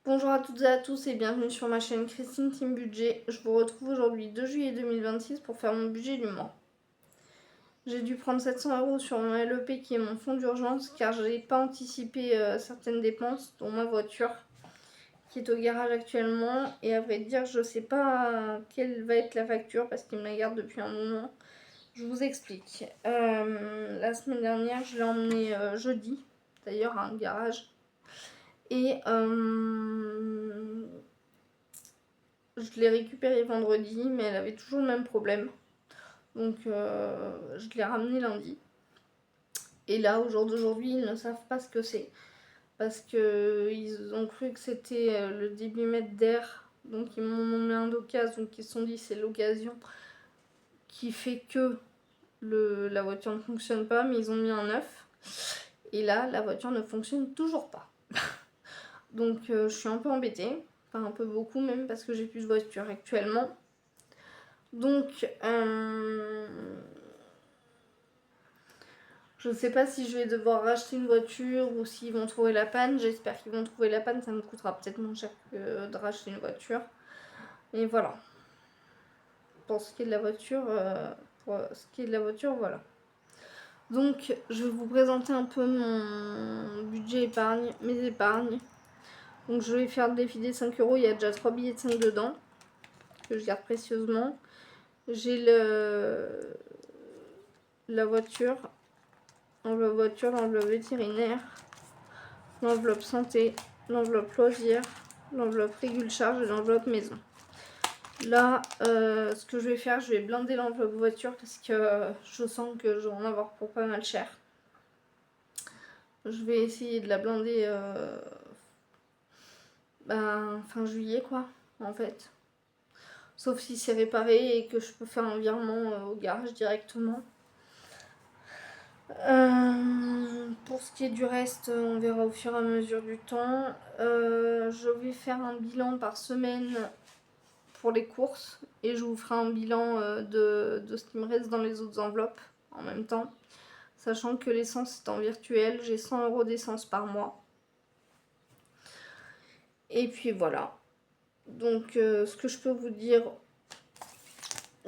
Bonjour à toutes et à tous et bienvenue sur ma chaîne Christine Team Budget. Je vous retrouve aujourd'hui 2 juillet 2026 pour faire mon budget du mois. J'ai dû prendre 700 € sur mon LEP qui est mon fonds d'urgence car je n'ai pas anticipé certaines dépenses, dont ma voiture qui est au garage actuellement. Et à vrai dire, je ne sais pas quelle va être la facture parce qu'il me la garde depuis un moment. Je vous explique. La semaine dernière, je l'ai emmené jeudi, d'ailleurs à un garage. Et je l'ai récupérée vendredi, mais elle avait toujours le même problème. Donc je l'ai ramenée lundi. Et là, au jour d'aujourd'hui, ils ne savent pas ce que c'est. Parce qu'ils ont cru que c'était le débitmètre d'air. Donc ils m'ont mis un d'occasion. Donc ils se sont dit c'est l'occasion qui fait que la voiture ne fonctionne pas. Mais ils ont mis un neuf. Et là, la voiture ne fonctionne toujours pas. Donc je suis un peu embêtée. Enfin un peu beaucoup même parce que j'ai plus de voiture actuellement. Donc je sais pas si je vais devoir racheter une voiture ou s'ils vont trouver la panne. J'espère qu'ils vont trouver la panne, ça me coûtera peut-être moins cher que de racheter une voiture. Et voilà. Pour ce qui est de la voiture, voilà. Donc je vais vous présenter un peu mon budget épargne, mes épargnes. Donc je vais faire défiler 5 €, il y a déjà 3 billets de 5 dedans, que je garde précieusement. J'ai la voiture, l'enveloppe vétérinaire, l'enveloppe santé, l'enveloppe loisirs, l'enveloppe régule charge et l'enveloppe maison. Là, ce que je vais faire, je vais blinder l'enveloppe voiture parce que je sens que je vais en avoir pour pas mal cher. Je vais essayer de la blinder fin juillet quoi, en fait. Sauf si c'est réparé et que je peux faire un virement au garage directement. Pour ce qui est du reste, on verra au fur et à mesure du temps. Je vais faire un bilan par semaine pour les courses et je vous ferai un bilan de ce qui me reste dans les autres enveloppes en même temps. Sachant que l'essence est en virtuel, j'ai 100 € d'essence par mois. Et puis voilà. Donc ce que je peux vous dire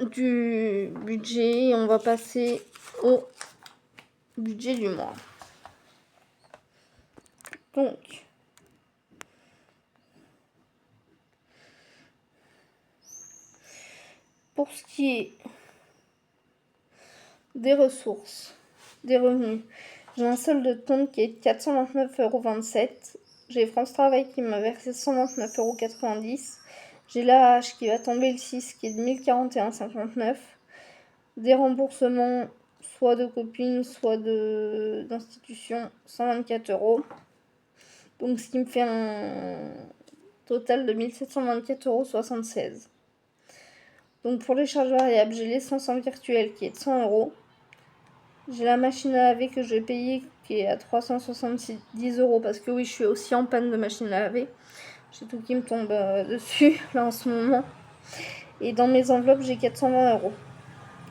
du budget, on va passer au budget du mois. Donc, pour ce qui est des ressources, des revenus, j'ai un solde de compte qui est de 429,27 €. J'ai France Travail qui m'a versé 129,90 €. J'ai l'AH qui va tomber le 6 qui est de 1041,59 €. Des remboursements, soit de copines, soit d'institutions, 124 €. Donc ce qui me fait un total de 1724,76 €. Donc pour les charges variables, j'ai l'essence en virtuel qui est de 100 €. J'ai la machine à laver que je vais payer qui est à 370 € parce que oui, je suis aussi en panne de machine à laver. J'ai tout qui me tombe dessus là en ce moment. Et dans mes enveloppes, j'ai 420 €.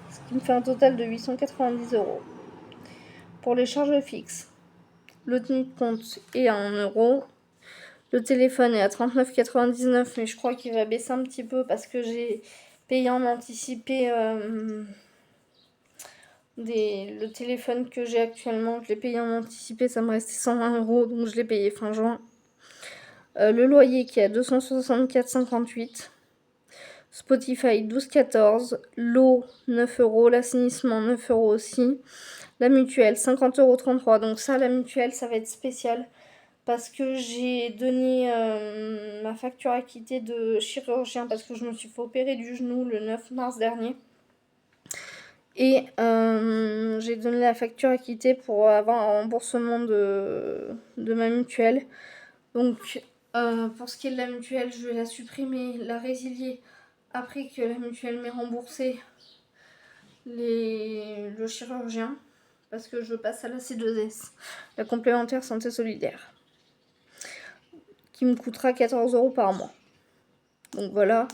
Ce qui me fait un total de 890 €. Pour les charges fixes, le tenue de compte est à 1 €. Le téléphone est à 39,99 €, mais je crois qu'il va baisser un petit peu parce que j'ai payé en anticipé le téléphone que j'ai actuellement. Je l'ai payé en anticipé, ça me restait 120 €, donc je l'ai payé fin juin. Le loyer qui est à 264,58 €. Spotify 12,14 €, l'eau 9 €, l'assainissement 9 € aussi, la mutuelle 50,33 €. Donc ça, la mutuelle, ça va être spécial parce que j'ai donné ma facture acquittée de chirurgien parce que je me suis fait opérer du genou le 9 mars dernier. Et j'ai donné la facture acquittée pour avoir un remboursement de ma mutuelle. Donc pour ce qui est de la mutuelle, je vais la supprimer, la résilier après que la mutuelle m'ait remboursé le chirurgien, parce que je passe à la C2S, la complémentaire santé solidaire, qui me coûtera 14 € par mois. Donc voilà,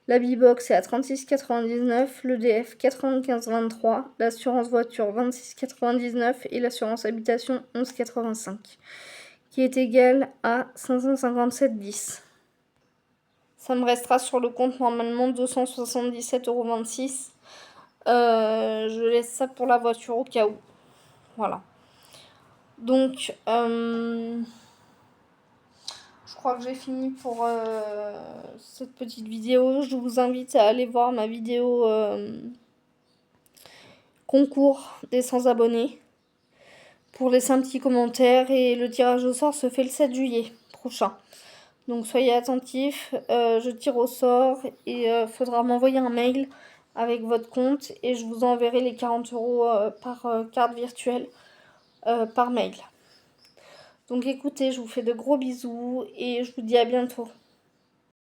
la B-Box est à 36,99 €, l'EDF 95,23 €, l'assurance voiture 26,99 € et l'assurance habitation 11,85 €, qui est égal à 557,10 €. Ça me restera sur le compte normalement 277,26 €. Je laisse ça pour la voiture au cas où. Voilà. Donc, je crois que j'ai fini pour cette petite vidéo. Je vous invite à aller voir ma vidéo concours des 100 abonnés pour laisser un petit commentaire. Et le tirage au sort se fait le 7 juillet prochain. Donc soyez attentifs, je tire au sort et faudra m'envoyer un mail avec votre compte et je vous enverrai les 40 € par carte virtuelle par mail. Donc écoutez, je vous fais de gros bisous et je vous dis à bientôt.